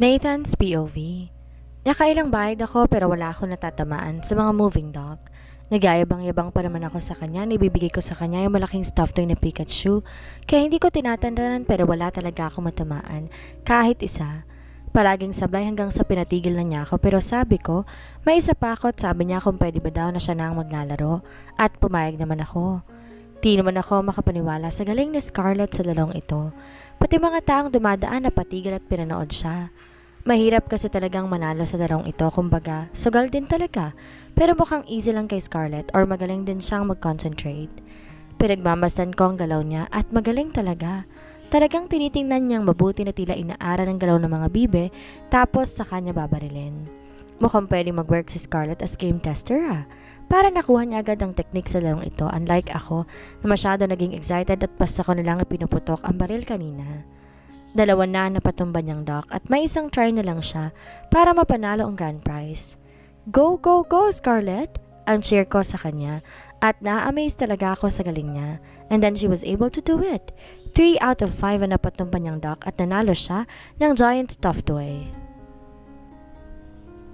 Nathan's POV. Nakailang bayad ako pero wala akong natatamaan sa mga moving dog. Nagyayabang-yabang pa naman ako sa kanya, nibibigay ko sa kanya yung malaking stuffed toy na Pikachu. Kaya hindi ko tinatandaan pero wala talaga akong matamaan, kahit isa. Palaging sablay hanggang sa pinatigil na niya ako pero sabi ko, may isa pa ako at sabi niya kung pwede ba daw na siya na ang maglalaro at pumayag naman ako. Di naman ako makapaniwala sa galing ni Scarlett sa lalong ito. Pati mga taong dumadaan na patigil at pinanood siya. Mahirap kasi talagang manalo sa larong ito, kumbaga, sugal din talaga. Pero mukhang easy lang kay Scarlett or magaling din siyang mag-concentrate. Pinagmamasdan ko ang galaw niya at magaling talaga. Talagang tinitingnan niyang mabuti na tila inaara ng galaw ng mga bibe tapos sa kanya babarilin. Mukhang pwedeng mag-work si Scarlett as game tester Para nakuha niya agad ang technique sa larong ito, unlike ako na masyado naging excited at basta ko nilang pinuputok ang baril kanina. Dalawa na napatumba niyang dock at may isang try na lang siya para mapanalo ang grand prize. Go, go, go, Scarlett! Ang cheer ko sa kanya at na-amaze talaga ako sa galing niya. And then she was able to do it. 3 out of 5 ang napatumba niyang dock at nanalo siya ng giant stuffed toy.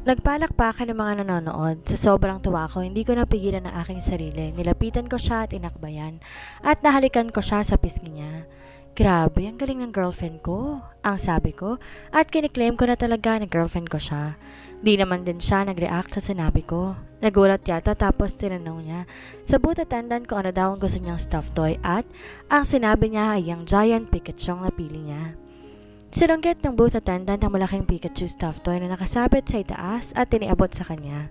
Nagpalakpakan ng mga nanonood. Sa sobrang tuwa ko, hindi ko napigilan ang aking sarili. Nilapitan ko siya at inakbayan at nahalikan ko siya sa pisngi niya. Grabe, ang galing ng girlfriend ko, ang sabi ko, at kiniklaim ko na talaga na girlfriend ko siya. Di naman din siya nag-react sa sinabi ko. Nagulat yata tapos tinanong niya sa booth attendant ko ano daw ang gusto niyang stuffed toy at ang sinabi niya ay ang giant Pikachu ang napili niya. Sinunggit ng booth attendant ang malaking Pikachu stuffed toy na nakasabit sa itaas at iniabot sa kanya.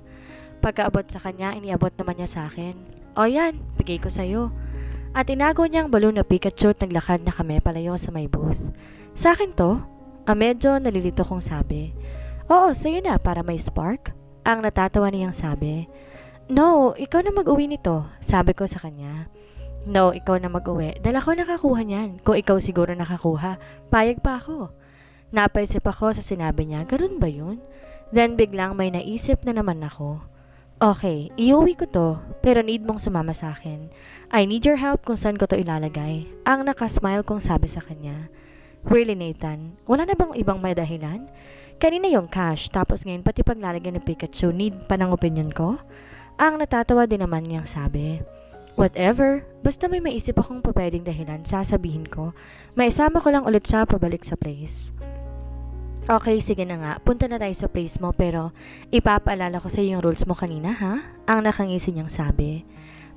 Pagkaabot sa kanya, iniabot naman niya sa akin. O yan, bigay ko sa'yo. At inago niya ang balon na Pikachu at naglakad na kami palayo sa may booth. Sa akin to? Medyo nalilito kong sabi. Oo, sa'yo na para may spark. Ang natatawa niyang sabi. No, ikaw na mag-uwi nito, sabi ko sa kanya. No, ikaw na mag-uwi. Dahil ako nakakuha niyan. Kung ikaw siguro nakakuha, payag pa ako. Napaisip ako sa sinabi niya, ganun ba yun? Then biglang may naisip na naman ako. Okay, iuwi ko to, pero need mong sumama sa akin. I need your help kung saan ko to ilalagay. Ang nakasmile kong sabi sa kanya. Really, Nathan? Wala na bang ibang may dahilan? Kanina yung cash, tapos ngayon pati paglalagay ng Pikachu, need pa ng opinion ko? Ang natatawa din naman niyang sabi. Whatever, basta may maisip akong pwedeng dahilan, sasabihin ko. Maisama ko lang ulit siya pabalik sa place. Okay, sige na nga. Punta na tayo sa place mo pero ipapaalala ko sa iyo yung rules mo kanina, ha? Ang nakangisi niyang sabi.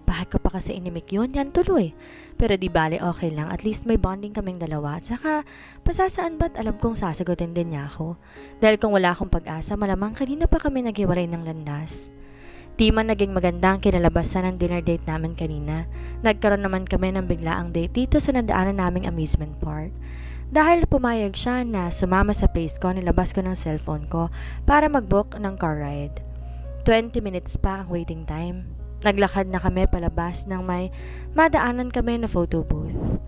Bakit ko pa kasi inimik yun? Yan tuloy. Pero di bale okay lang. At least may bonding kaming dalawa. At saka, pasasaan ba't alam kong sasagutin din niya ako? Dahil kung wala akong pag-asa, malamang kanina pa kami naghiwalay ng landas. Di man naging maganda ang kinalabasan ng dinner date namin kanina. Nagkaroon naman kami ng biglaang date dito sa nadaanan naming amusement park. Dahil pumayag siya na sumama sa place ko, nilabas ko ng cellphone ko para mag-book ng car ride. 20 minutes pa ang waiting time. Naglakad na kami palabas nang may madaanan kami na photo booth.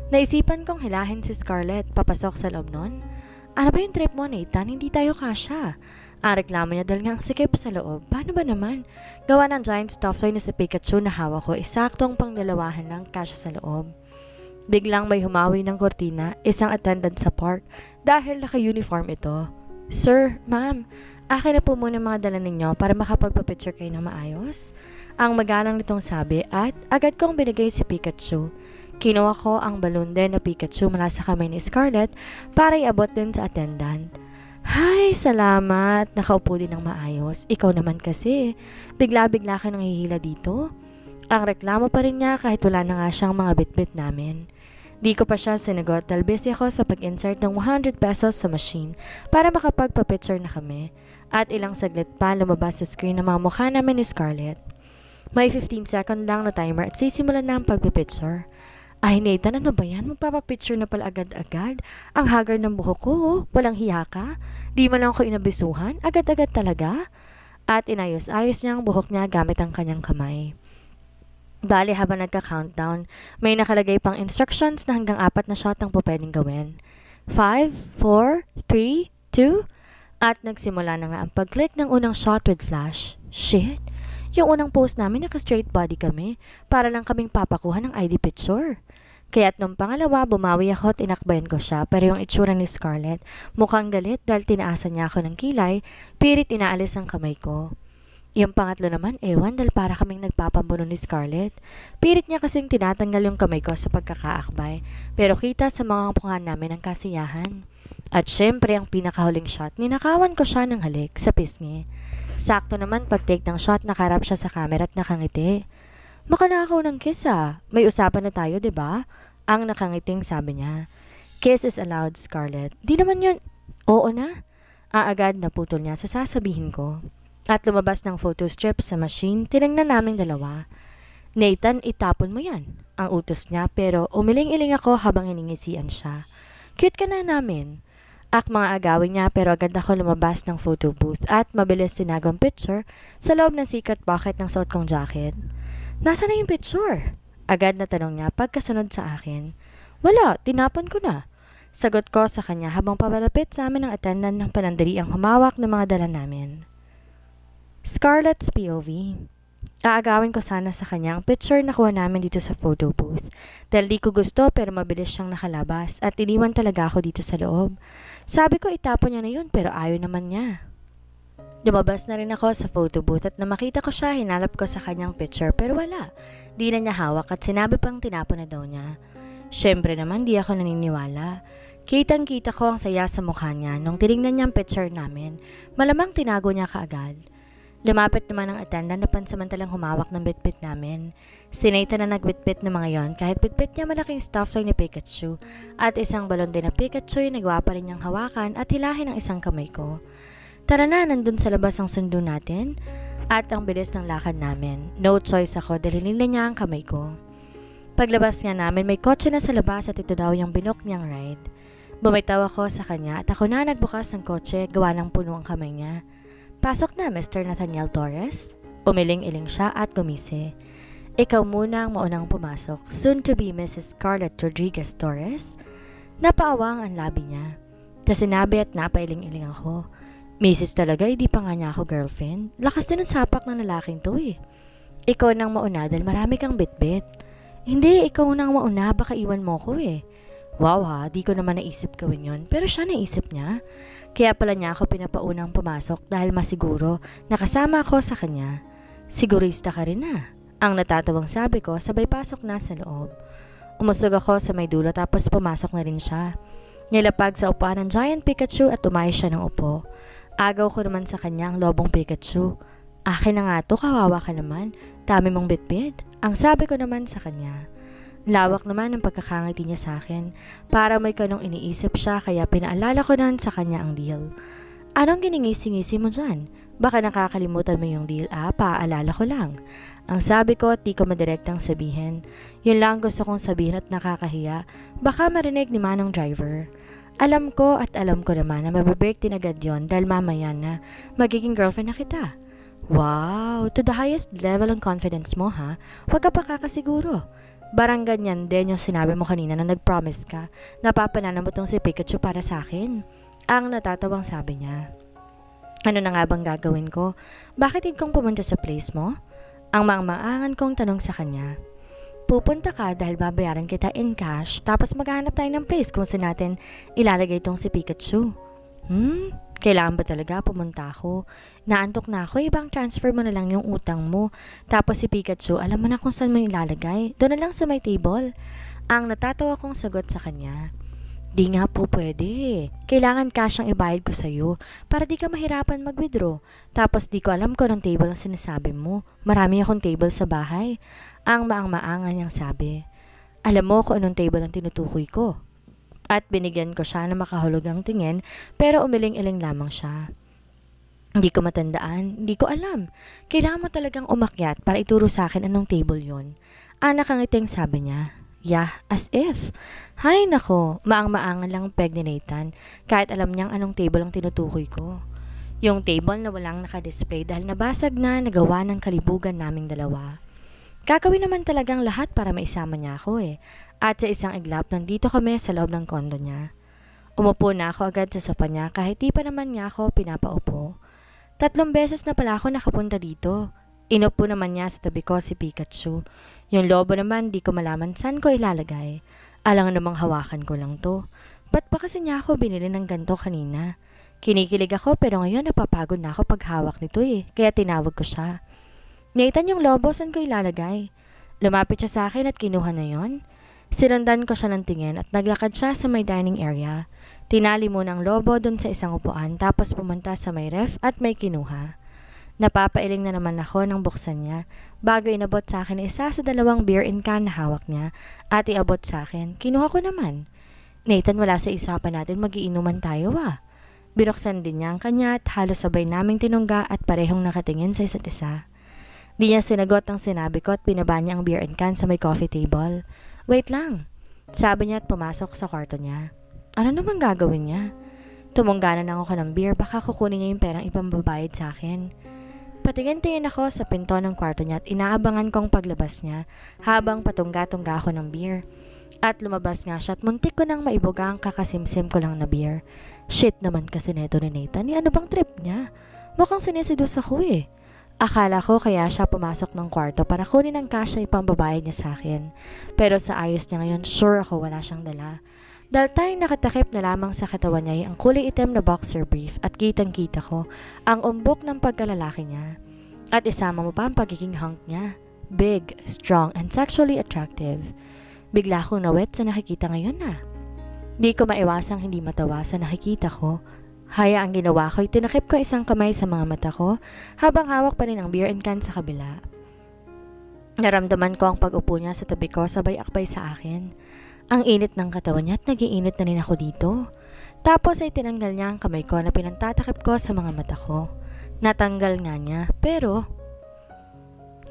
Naisipan kong hilahin si Scarlett papasok sa loob nun. Ano ba yung trip mo, Nathan? Hindi tayo kasya. Ang reklamo niya dahil nga ang sikip sa loob. Paano ba naman? Gawa ng giant stuffed toy na si Pikachu na hawak ko, isaktong pangdalawahan lang kasya sa loob. Biglang may humawi ng kortina, isang attendant sa park, dahil naka-uniform ito. Sir, ma'am, akin na po muna mga dala ninyo para makapagpapicture kayo ng maayos. Ang magalang nitong sabi at agad kong binigay si Pikachu. Kinuha ko ang balon din na Pikachu mula sa kamay ni Scarlett para iabot din sa attendant. Hay, salamat. Nakaupo din ng maayos. Ikaw naman kasi. Bigla-bigla ka nang hihila dito. Ang reklamo pa rin niya kahit wala na nga siyang mga bitbit namin. Di ko pa siya sinagot dahil busy ako sa pag-insert ng 100 pesos sa machine para makapagpa-picture na kami. At ilang saglit pa lumabas sa screen ng mga mukha namin ni Scarlett. May 15 second lang na timer at sisimulan na ang pagpipicture. Ay Nathan, ano ba yan? Magpapapicture na pala agad-agad. Ang haggard ng buhok ko, walang hiya ka. Di man lang ako inabisuhan, agad-agad talaga. At inayos-ayos niya ang buhok niya gamit ang kanyang kamay. Bali habang nagka-countdown, may nakalagay pang instructions na hanggang 4 na shot ang pwedeng gawin. 5, 4, 3, 2, at nagsimula na nga ang pag-click ng unang shot with flash. Shit! Yung unang post namin naka-straight body kami para lang kaming papakuha ng ID picture. Kaya't nung pangalawa, bumawi ako at inakbayan ko siya, pero yung itsura ni Scarlett, mukhang galit dahil tinaasan niya ako ng kilay, pilit inaalis ang kamay ko. Yung pangatlo naman, ewan dahil para kaming nagpapambuno ni Scarlett. Pilit niya kasing tinatanggal yung kamay ko sa pagkakaakbay, pero kita sa mga mukha namin ang kasiyahan. At syempre ang pinakahuling shot, ninakawan ko siya ng halik sa pisngi. Sakto naman pag-take ng shot, nakarap siya sa camera at nakangiti. Makanakaw ng kiss ah. May usapan na tayo, 'di ba? Ang nakangiting sabi niya. Kiss is allowed, Scarlett. Di naman yun. Oo na. Agad naputol niya sa sasabihin ko. At lumabas ng photo strip sa machine, tinignan naming dalawa. Nathan, itapon mo yan. Ang utos niya, pero umiling-iling ako habang iningisian siya. Cute ka na namin. Mga agawin niya, pero agad ako lumabas ng photo booth at mabilis tinagong picture sa loob ng secret pocket ng suot kong jacket. Nasaan na yung picture? Agad na tanong niya pagkasunod sa akin. Wala, tinapon ko na. Sagot ko sa kanya habang papalapit sa amin ng attendant ng panandaliang humawak ng mga dala namin. Scarlett's POV. Aagawin ko sana sa kanya ang picture na kuha namin dito sa photo booth. Dahil di ko gusto pero mabilis siyang nakalabas at iniwan talaga ako dito sa loob. Sabi ko itapon niya na yun pero ayaw naman niya. Lumabas na rin ako sa photo booth at nang makita ko siya, hinalap ko sa kanyang picture pero wala. Di na niya hawak at sinabi pang tinapon na daw niya. Syempre naman di ako naniniwala. Kitang-kita ko ang saya sa mukha niya nung tinignan niya ang picture namin. Malamang tinago niya kaagad. Lumapit naman ang attendant na pansamantalang humawak ng bitbit namin. Si Nathan na nagbitbit ng mga yon kahit bitbit niya malaking stuffed toy ni Pikachu at isang balon din na Pikachu yung nagawa pa rin niyang hawakan at hilahin ang isang kamay ko. Tara na, nandun sa labas ang sundo natin at ang bilis ng lakad namin. No choice ako dahil hinila niya ang kamay ko. Paglabas nga namin may kotse na sa labas at ito daw yung binook niyang ride. Bumitaw ako sa kanya at ako na nagbukas ng kotse gawa ng puno ang kamay niya. Pasok na, Mr. Nathaniel Torres. Umiling-iling siya at gumisi. Ikaw muna ang maunang pumasok, soon to be Mrs. Scarlett Rodriguez Torres. Napaawang ang labi niya. Tas sinabi at napailing-iling ako. Mrs. talaga, hindi pa nga niya ako girlfriend. Lakas din ang sapak ng lalaking to eh. Ikaw nang mauna dahil marami kang bitbit. Hindi, ikaw nang mauna, baka iwan mo ko eh. Wow ha, di ko naman naisip gawin yon, pero siya naisip niya. Kaya pala niya ako pinapaunang pumasok dahil masiguro nakasama ako sa kanya. Sigurista ka rin na. Ang natatawang sabi ko sabay pasok na sa loob. Umusog ako sa may dulo tapos pumasok na rin siya. Nilapag sa upuan ng giant Pikachu at umayos siya ng upo. Agaw ko naman sa kanya ang lobong Pikachu. Akin na nga to, kawawa ka naman. Dami mong bitbit. Ang sabi ko naman sa kanya. Lawak naman ang pagkakangiti niya sa akin. Para may kanong iniisip siya kaya pinaalala ko na sa kanya ang deal. Anong giningisi-ngisi mo dyan? Baka nakakalimutan mo yung deal paalala ko lang. Ang sabi ko at di ko madirektang sabihin. Yun lang gusto kong sabihin at nakakahiya. Baka marinig ni Manong driver. Alam ko at alam ko naman na mabibreak din agad yun dahil mamaya na magiging girlfriend na kita. Wow, to the highest level ng confidence mo ha? Huwag ka pa kakasiguro. Barang ganyan din yung sinabi mo kanina na nag-promise ka na papananan mo tong si Pikachu para sa akin. Ang natatawang sabi niya. Ano na nga bang gagawin ko? Bakit hindi kong pumunta sa place mo? Ang maangan kong tanong sa kanya. Pupunta ka dahil babayaran kita in cash tapos maghanap tayo ng place kung saan natin ilalagay tong si Pikachu. Kailangan ba talaga pumunta ako? Naantok na ako, ibang transfer mo na lang yung utang mo. Tapos si Pikachu, alam mo na kung saan mo ilalagay. Doon na lang sa may table. Ang natatawa kong sagot sa kanya. Di nga po pwede. Kailangan cash ang ibayad ko sa'yo para di ka mahirapan mag-withdraw. Tapos di ko alam kung anong table ang sinasabi mo. Marami akong table sa bahay. Ang maang-maangan niyang sabi. Alam mo kung anong table ang tinutukoy ko. At binigyan ko siya na makahulugang tingin pero umiling-iling lamang siya. Hindi ko matandaan, hindi ko alam. Kailangan mo talagang umakyat para ituro sa akin anong table yon. Anak ang iting sabi niya. Yeah, as if. Hay nako, maang-maangan lang peg ni Nathan kahit alam niyang anong table ang tinutukoy ko. Yung table na walang nakadisplay dahil nabasag na nagawa ng kalibugan naming dalawa. Gagawin naman talagang lahat para maisama niya ako eh. At sa isang iglap, nandito kami sa loob ng kondo niya. Umupo na ako agad sa sofa niya kahit di pa naman niya ako pinapaupo. 3 beses na pala ako nakapunta dito. Inupo naman niya sa tabi ko si Pikachu. Yung lobo naman di ko malaman saan ko ilalagay. Alang namang hawakan ko lang to. Ba't ba kasi niya ako binili ng ganito kanina? Kinikilig ako pero ngayon napapagod na ako pag hawak nito kaya tinawag ko siya. Nathan, yung lobo saan ko ilalagay? Lumapit siya sa akin at kinuha na yon. Sinundan ko siya ng tingin at naglakad siya sa may dining area. Tinali mo ng lobo doon sa isang upuan tapos pumunta sa may ref at may kinuha. Napapailing na naman ako nang buksan niya bago inabot sa akin isa sa dalawang beer in can na hawak niya at iabot sa akin. Kinuha ko naman. Nathan, wala sa usapan natin, magiinuman tayo . Binuksan din niya ang kanya at halos sabay naming tinungga at parehong nakatingin sa isa't isa. Di niya sinagot ang sinabi ko at binaba niya ang beer in can sa may coffee table. Wait lang, sabi niya at pumasok sa kwarto niya. Ano naman gagawin niya? Tumungganan ako ng beer, baka kukunin niya yung perang ipambabayad sa akin. Patingin-tingin ako sa pinto ng kwarto niya at inaabangan kong paglabas niya habang patungga-tungga ako ng beer. At lumabas nga siya at muntik ko nang maibuga ang kakasimsim ko lang na beer. Shit naman kasi neto ni Nathan, ano bang trip niya? Mukhang sinisidus ako . Akala ko kaya siya pumasok ng kwarto para kunin ang cash na ipambabayad niya sa akin. Pero sa ayos niya ngayon, sure ako wala siyang dala. Dahil tayong nakatakip na lamang sa katawan niya ang kulay itim na boxer brief at kitang-kita ko ang umbok ng pagkalalaki niya. At isama mo pa ang pagiging hunk niya. Big, strong, and sexually attractive. Bigla akong nawet sa nakikita ngayon . Di ko maiwasang hindi matawa sa nakikita ko. Haya ang ginawa ko, tinakip ko isang kamay sa mga mata ko habang hawak pa rin ang beer in can sa kabila. Naramdaman ko ang pag-upo niya sa tabi ko sabay akbay sa akin. Ang init ng katawan niya at nag-iinit na rin ako dito. Tapos ay tinanggal niya ang kamay ko na pinantatakip ko sa mga mata ko. Natanggal nga niya, pero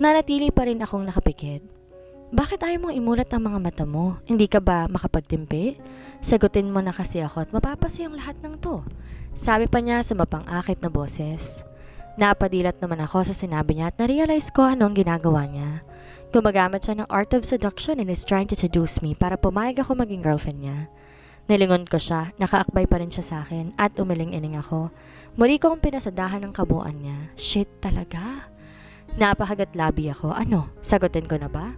nanatili pa rin akong nakapikit. Bakit ayaw mong imulat ang mga mata mo? Hindi ka ba makapagtimpi? Sagutin mo na kasi ako at mapapasaya ang lahat ng to. Sabi pa niya sa mapang-akit na boses. Napadilat naman ako sa sinabi niya at narealize ko anong ginagawa niya. Gumagamit siya ng art of seduction and is trying to seduce me para pumayag ako maging girlfriend niya. Nilingon ko siya, nakaakbay pa rin siya sa akin at umiling-iling ako. Muli kong pinasadahan ng kabuuan niya. Shit talaga. Napakagat-labi ako. Ano, sagutin ko na ba?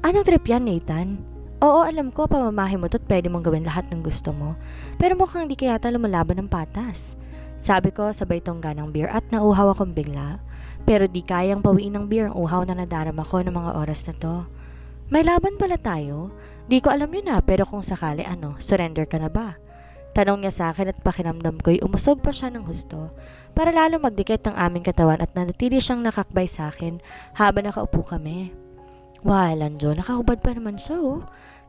Anong trip yan, Nathan? Oo, alam ko, pamamahe mo to't pwede mong gawin lahat ng gusto mo. Pero mukhang di kaya lumalaban ng patas. Sabi ko sabay tongga ng beer at nauhaw akong bigla. Pero di kayang pawiin ng beer ang uhaw na nadarama ko ng mga oras na to. May laban pala tayo? Di ko alam yun pero kung sakali surrender ka na ba? Tanong niya sa akin at pakiramdam ko'y umusog pa siya ng husto para lalo magdikit ng aming katawan at nanatili siyang nakakbay sa akin habang nakaupo kami. Lanjo, nakahubad pa naman siya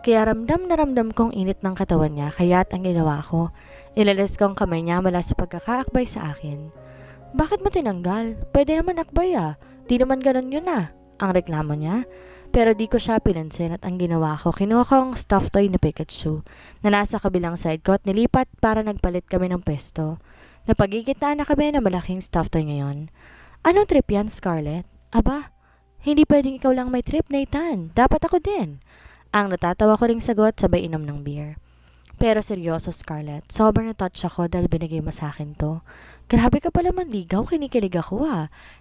Kaya ramdam na ramdam kong init ng katawan niya kaya't ang ginawa ko, ilalis ko ang kamay niya mula sa pagkakaakbay sa akin. Bakit mo tinanggal? Pwede naman akbay Di naman ganun yun ang reklamo niya. Pero di ko siya pinansin at ang ginawa ko, kinuha ko ang stuffed toy na Pikachu na nasa kabilang side ko at nilipat para nagpalit kami ng pwesto. Napagigitaan na kami ng malaking stuffed toy ngayon. Anong trip yan, Scarlett? Aba, hindi pwedeng ikaw lang may trip, Nathan. Dapat ako din. Ang natatawa ko ring sagot sabay inom ng beer. Pero seryoso, Scarlett, sobrang na-touch ako dahil binigay mo sa akin to. Grabe ka pala manligaw, kinikilig ako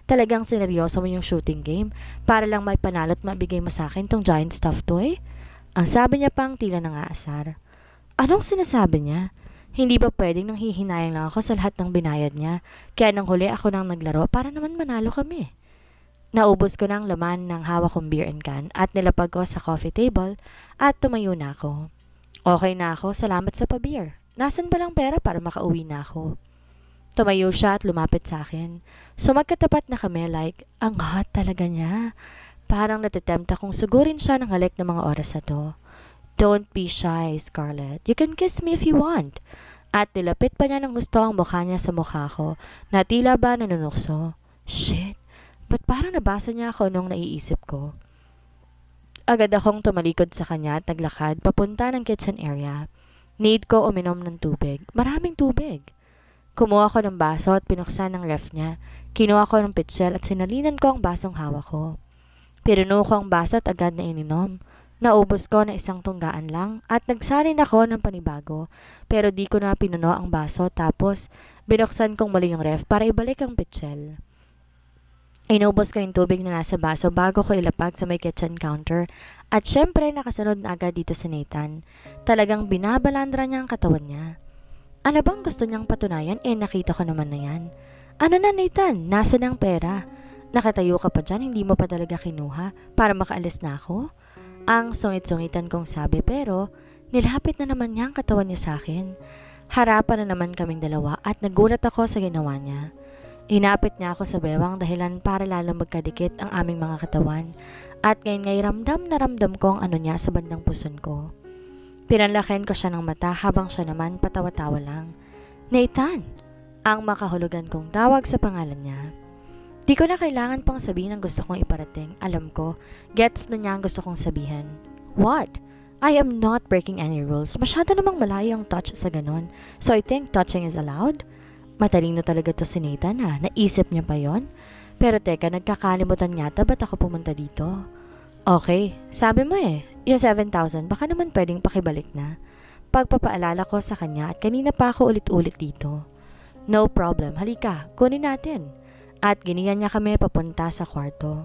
Talagang sineryoso mo yung shooting game para lang may panalo at mabigay mo sa akin tong giant stuffed toy? Ang sabi niya pang tila nangaasar. Anong sinasabi niya? Hindi ba pwedeng nang hihinayang lang ako sa lahat ng binayad niya? Kaya nang huli ako nang naglaro para naman manalo kami. Naubos ko ng laman ng hawak kong beer and can at nilapag ko sa coffee table at tumayo na ako. Okay na ako, salamat sa pa-beer. Nasaan ba lang pera para makauwi na ako? Tumayo siya at lumapit sa akin. So magkatapat na kami ang hot talaga niya. Parang natitempt akong sugurin siya ng halik ng mga oras na to. Don't be shy, Scarlett. You can kiss me if you want. At nilapit pa niya ng gusto ang mukha niya sa mukha ko na tila ba nanunukso. Shit, ba't parang nabasa niya ako nung naiisip ko? Agad akong tumalikod sa kanya at naglakad papunta ng kitchen area. Need ko uminom ng tubig. Maraming tubig. Kumuha ko ng baso at pinuksan ng ref niya. Kinuha ko ng pitsil at sinalinan ko ang basong hawak ko. Pinuno ko ang baso at agad na ininom. Naubos ko na isang tunggaan lang at nagsalin ako ng panibago pero di ko na pinuno ang baso tapos binuksan kong muli yung ref para ibalik ang pitsil. Inubos ko yung tubig na nasa baso bago ko ilapag sa may kitchen counter at syempre nakasunod na agad dito si Nathan. Talagang binabalandra niya ang katawan niya. Ano bang gusto niyang patunayan? Nakita ko naman na yan. Ano na Nathan? Nasa ng pera? Nakatayo ka pa dyan, hindi mo pa talaga kinuha para makaalis na ako? Ang sungit-sungitan kong sabi pero nilapit na naman niya ang katawan niya sa akin. Harapan na naman kaming dalawa at nagulat ako sa ginawa niya. Inapit niya ako sa bewang dahilan para lalo magkadikit ang aming mga katawan at ngayon ngay ramdam na ramdam ko ang ano niya sa bandang puson ko. Pinanlakihan ko siya ng mata habang siya naman patawa-tawa lang. Nathan! Ang makahulugan kong tawag sa pangalan niya. Di ko na kailangan pang sabihin ang gusto kong iparating. Alam ko, gets na niya ang gusto kong sabihin. What? I am not breaking any rules. Masyado namang malayo ang touch sa ganon. So I think touching is allowed? Matalino talaga to si Nathan ha. Naisip niya pa yon. Pero teka, nagkakalimutan yata ba't ako pumunta dito? Okay, sabi mo yung 7,000 baka naman pwedeng pakibalik na. Pagpapaalala ko sa kanya at kanina pa ako ulit-ulit dito. No problem, halika, kunin natin. At giniyan niya kami papunta sa kwarto.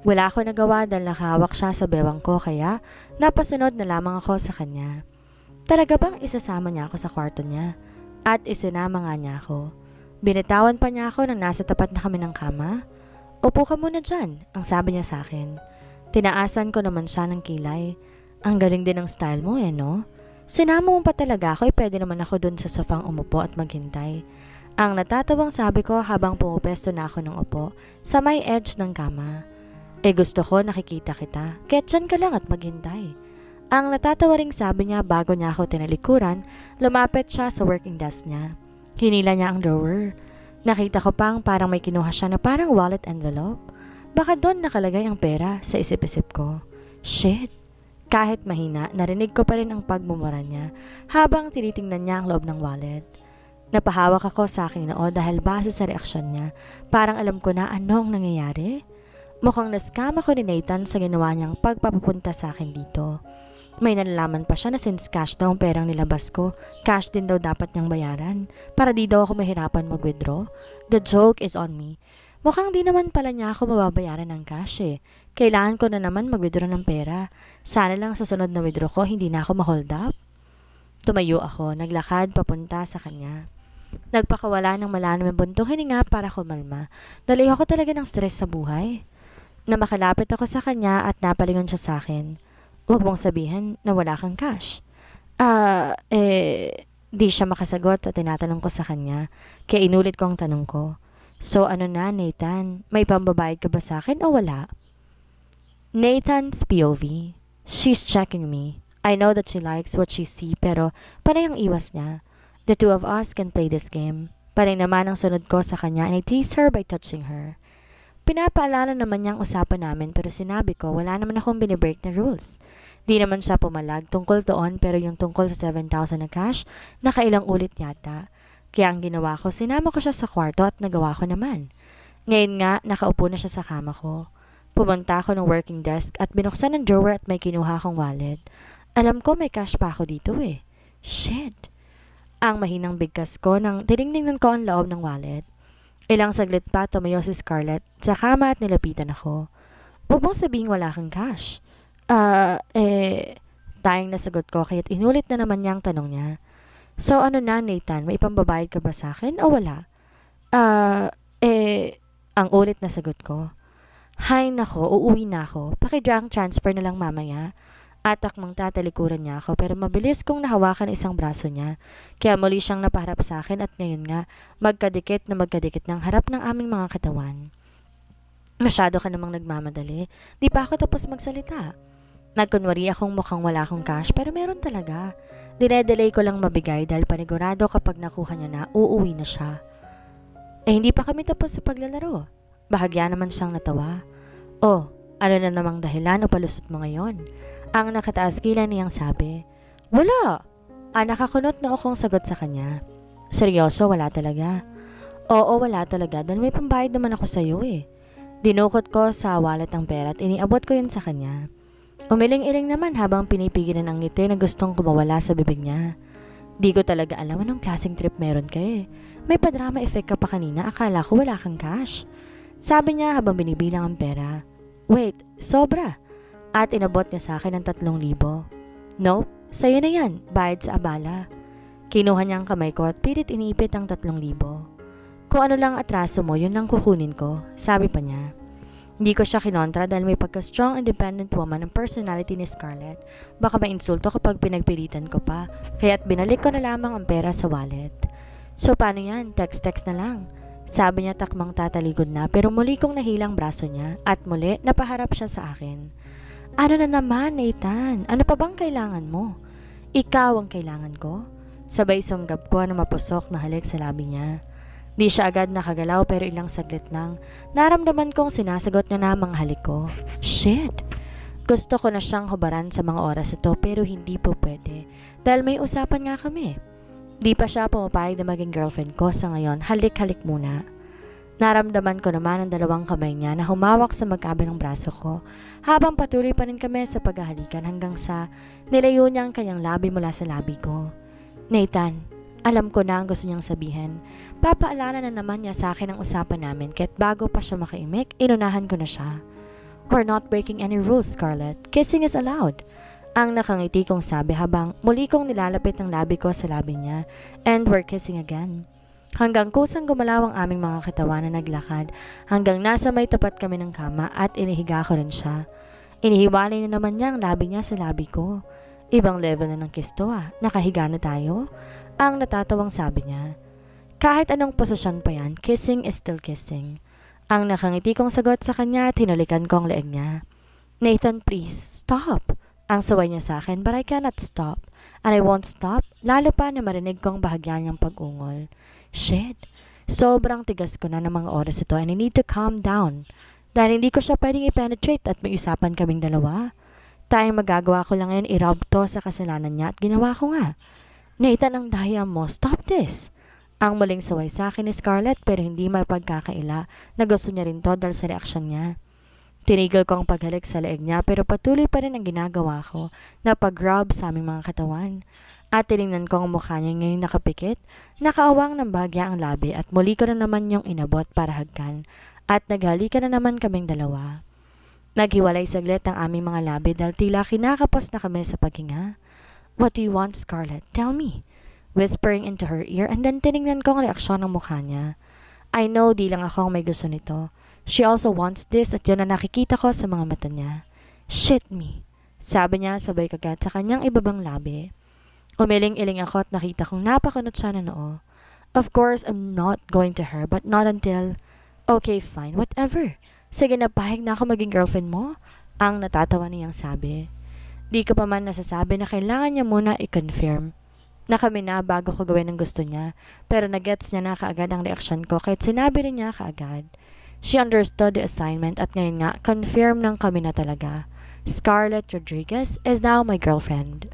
Wala ako nagawa dahil nakahawak siya sa bewang ko kaya napasunod na lamang ako sa kanya. Talaga bang isasama niya ako sa kwarto niya? At isinama nga niya ako. Binitawan pa niya ako nang nasa tapat na kami ng kama. Upo ka muna dyan, ang sabi niya sa akin. Tinaasan ko naman siya ng kilay. Ang galing din ng style mo no? Sinama mo pa talaga ako pwede naman ako dun sa sofang umupo at maghintay. Ang natatawang sabi ko habang pumupesto na ako ng upo sa may edge ng kama. Gusto ko nakikita kita, kaya't dyan ka lang at maghintay. Ang natatawa ring sabi niya bago niya ako tinalikuran, lumapit siya sa working desk niya. Hinila niya ang drawer. Nakita ko pang parang may kinuha siya na parang wallet envelope. Baka doon nakalagay ang pera sa isip-isip ko. Shit! Kahit mahina, narinig ko pa rin ang pagmumura niya habang tinitingnan niya ang loob ng wallet. Napahawak ako sa aking noo dahil base sa reaksyon niya, parang alam ko na anong nangyayari. Mukhang naskama ko ni Nathan sa ginawa niyang pagpapapunta sa akin dito. May nalalaman pa siya na since cash daw ang perang nilabas ko, cash din daw dapat niyang bayaran para di daw ako mahirapan mag-withdraw. The joke is on me. Mukhang di naman pala niya ako mababayaran ng cash Kailangan ko na naman mag-withdraw ng pera. Sana lang sa sunod na withdraw ko hindi na ako ma-hold up. Tumayo ako, naglakad papunta sa kanya. Nagpakawala ng malalim ng buntong hininga para kumalma. Dalayo ako talaga ng stress sa buhay. Na makalapit ako sa kanya at napalingon siya sa akin. Huwag mong sabihin na wala kang cash. Di siya makasagot at tinatanong ko sa kanya. Kaya inulit ko ang tanong ko. So ano na Nathan, may pambabayad ka ba sa akin o wala? Nathan's POV. She's checking me. I know that she likes what she see pero panay ang iwas niya. The two of us can play this game. Panay naman ang sunod ko sa kanya and I tease her by touching her. Pinapaalala naman niya ang usapan namin pero sinabi ko wala naman akong binibreak na rules. Di naman siya pumalag tungkol doon pero yung tungkol sa 7,000 na cash, nakailang ulit yata. Kaya ang ginawa ko, sinama ko siya sa kwarto at nagawa ko naman. Ngayon nga, nakaupo na siya sa kama ko. Pumunta ako ng working desk at binuksan ng drawer at may kinuha akong wallet. Alam ko may cash pa ako dito Shit! Ang mahinang bigkas ko nang tinignan ko ang loob ng wallet. Ilang saglit pa tumayo si Scarlett sa kama at nilapitan ako. Huwag mong sabihing wala kang cash. Tayong nasagot ko kaya't inulit na naman niya ang tanong niya. So ano na Nathan, may pambabayad ka ba sa akin o wala? Ang ulit na sagot ko. Hay nako, uuwi na ako. Paki-drunk transfer na lang mamaya. At akmang tatalikuran niya ako pero mabilis kong nahawakan isang braso niya. Kaya muli siyang napaharap sa akin at ngayon nga, magkadikit ng harap ng aming mga katawan. Masyado ka namang nagmamadali. Di pa ako tapos magsalita. Nagkunwari akong mukhang wala akong cash pero meron talaga. Dinedelay ko lang mabigay dahil panigurado kapag nakuha niya na, uuwi na siya. Hindi pa kami tapos sa paglalaro. Bahagya naman siyang natawa. Oh, ano na namang dahilan o palusot mo ngayon? Ang nakataas kilay niyang sabi. Wala! Nakakunot na akong sagot sa kanya. Seryoso, wala talaga. Oo, wala talaga dahil may pambayad naman ako sa iyo Dinukot ko sa wallet ang pera at iniabot ko yun sa kanya. Umiling-iling naman habang pinipigilan ang ngiti na gustong kumawala sa bibig niya. Di ko talaga alam anong klaseng trip meron ka May padrama effect ka pa kanina, akala ko wala kang cash. Sabi niya habang binibilang ang pera. Wait, sobra. At inabot niya sa akin ng 3,000. Nope, sa'yo na yan, bayad sa abala. Kinuha niya ang kamay ko at pilit iniipit ang 3,000. Kung ano lang atraso mo, yun lang kukunin ko, sabi pa niya. Hindi ko siya kinontra dahil may pagka-strong independent woman ang personality ni Scarlett. Baka mainsulto kapag pinagpilitan ko pa, kaya't binalik ko na lamang ang pera sa wallet. So paano yan? Text-text na lang. Sabi niya takmang tatalikod na pero muli kong nahilang braso niya at muli napaharap siya sa akin. Ano na naman, Nathan? Ano pa bang kailangan mo? Ikaw ang kailangan ko? Sabay sumgab ko na mapusok na halik sa labi niya. Di siya agad nakagalaw pero ilang saglit lang, naramdaman kong sinasagot niya na ang mga halik ko. Shit! Gusto ko na siyang hubaran sa mga oras ito pero hindi po pwede dahil may usapan nga kami. Di pa siya pumapayag na maging girlfriend ko sa ngayon, halik-halik muna. Naramdaman ko naman ang dalawang kamay niya na humawak sa magkabilang braso ko habang patuloy pa rin kami sa paghahalikan hanggang sa nilayo niya ang kanyang labi mula sa labi ko. Nathan, alam ko na ang gusto niyang sabihin. Papaalala na naman niya sa akin ang usapan namin kaya't bago pa siya makaimik, inunahan ko na siya. We're not breaking any rules, Scarlett. Kissing is allowed. Ang nakangiti kong sabi habang muli kong nilalapit ang labi ko sa labi niya and we're kissing again. Hanggang kusang gumalaw ang aming mga katawan na naglakad hanggang nasa may tapat kami ng kama at inihiga ko rin siya. Inihiwalay na naman niya ang labi niya sa labi ko. Ibang level na ng kiss to nakahiga na tayo? Ang natatawang sabi niya. Kahit anong posisyon pa yan, kissing is still kissing. Ang nakangiti kong sagot sa kanya at hinulikan ko ang leeg niya. Nathan, please, stop. Ang saway niya sa akin but I cannot stop. And I won't stop, lalo pa na marinig kong bahagyan niyang pag-ungol. Shit, sobrang tigas ko na ng mga oras ito and I need to calm down. Dahil hindi ko siya pwedeng i-penetrate at may usapan kaming dalawa. Tayong magagawa ko lang ngayon i-rob to sa kasalanan niya at ginawa ko nga. Nathan, ang daya mo, stop this. Ang muling saway sa akin ni Scarlett pero hindi mapagkakaila na gusto niya rin to dahil sa reaksyon niya. Tinigil ko ang paghalik sa leeg niya pero patuloy pa rin ang ginagawa ko na pag-rub sa aming mga katawan. At tinignan ko ang mukha niya ngayon nakapikit, nakaawang ng bahagya ang labi at muli ko na naman yung inabot para hagkan at naghalikan na naman kaming dalawa. Naghiwalay saglit ang aming mga labi dahil tila kinakapos na kami sa paghinga. What do you want, Scarlett? Tell me. Whispering into her ear and then tinignan ko ang reaksyon ng mukha niya. I know di lang ako ang may gusto nito. She also wants this at yun na nakikita ko sa mga mata niya. Shit me. Sabi niya sabay kagat sa kanyang ibabang labi. Umiling-iling ako at nakita kong napakunot siya na noo. Of course, I'm not going to her but not until... Okay, fine, whatever. Sige na pahig na ako maging girlfriend mo. Ang natatawa niyang sabi. Di ko pa man nasasabi na kailangan niya muna i-confirm na kami na bago ko gawin ang gusto niya. Pero nagets niya na kaagad ang reaksyon ko kahit sinabi rin niya kaagad. She understood the assignment at ngayon nga confirm ng kami na talaga. Scarlett Rodriguez is now my girlfriend.